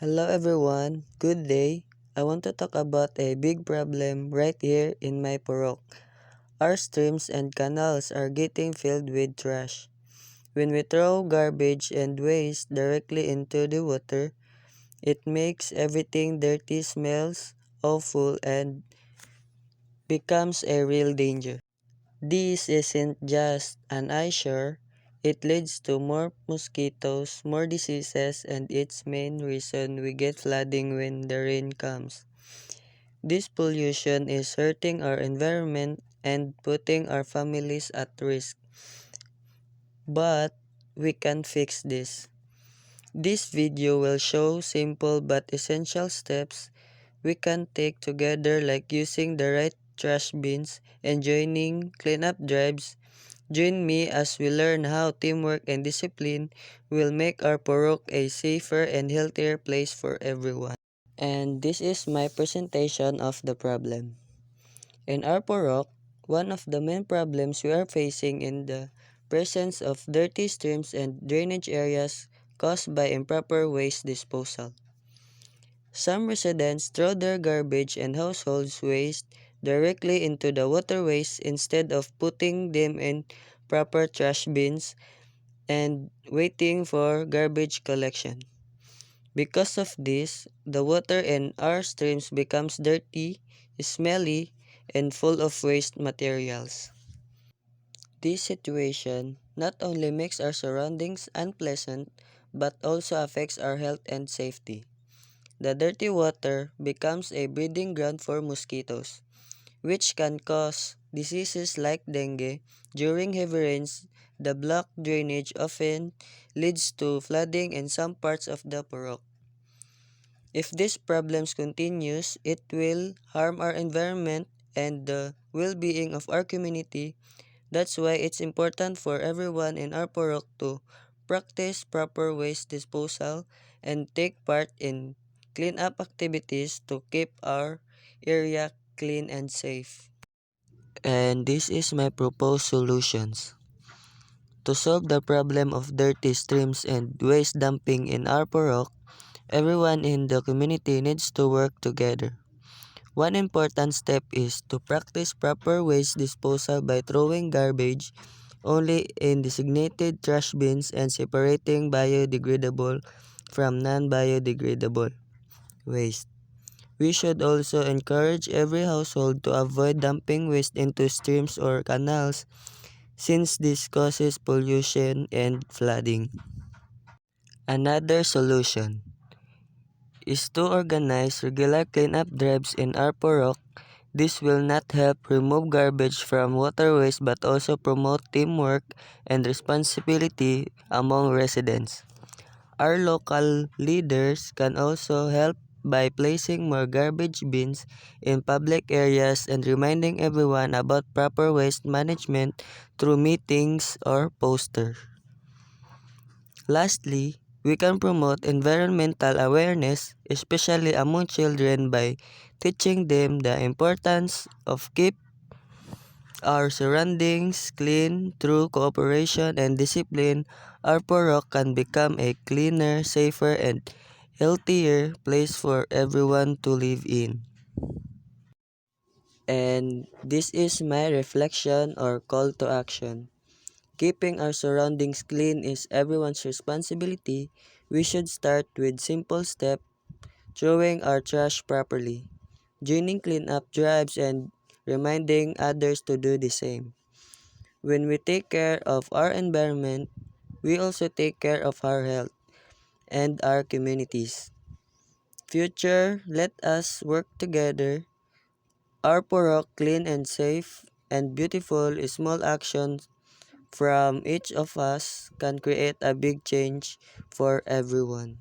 Hello everyone, good day. I want to talk about a big problem right here in my purok. Our streams and canals are getting filled with trash. When we throw garbage and waste directly into the water, it makes everything dirty, smells awful, and becomes a real danger. This isn't just an eyesore, it leads to more mosquitoes, more diseases, and it's main reason we get flooding when the rain comes. This pollution is hurting our environment and putting our families at risk. But we can fix this. This video will show simple but essential steps we can take together, like using the right trash bins and joining cleanup drives. Join me as we learn how teamwork and discipline will make our Purok a safer and healthier place for everyone. And this is my presentation of the problem. In our Purok, one of the main problems we are facing in the presence of dirty streams and drainage areas caused by improper waste disposal. Some residents throw their garbage and household waste directly into the waterways instead of putting them in proper trash bins and waiting for garbage collection. Because of this, the water in our streams becomes dirty, smelly, and full of waste materials. This situation not only makes our surroundings unpleasant but also affects our health and safety. The dirty water becomes a breeding ground for mosquitoes, which can cause diseases like dengue. During heavy rains, the blocked drainage often leads to flooding in some parts of the Purok. If these problems continues, it will harm our environment and the well-being of our community. That's why it's important for everyone in our Purok to practice proper waste disposal and take part in cleanup activities to keep our area clean and safe. And this is my proposed solutions. To solve the problem of dirty streams and waste dumping in our Purok, everyone in the community needs to work together. One important step is to practice proper waste disposal by throwing garbage only in designated trash bins and separating biodegradable from non-biodegradable waste. We should also encourage every household to avoid dumping waste into streams or canals since this causes pollution and flooding. Another solution is to organize regular cleanup drives in our Purok. This will not help remove garbage from waterways but also promote teamwork and responsibility among residents. Our local leaders can also help by placing more garbage bins in public areas and reminding everyone about proper waste management through meetings or posters. Lastly, we can promote environmental awareness, especially among children, by teaching them the importance of keep our surroundings clean. Through cooperation and discipline, our Purok can become a cleaner, safer, and healthier place for everyone to live in. And this is my reflection or call to action. Keeping our surroundings clean is everyone's responsibility. We should start with simple steps, throwing our trash properly, joining cleanup drives, and reminding others to do the same. When we take care of our environment, we also take care of our health and our communities. Future, let us work together. Our Purok clean and safe and beautiful. Small actions from each of us can create a big change for everyone.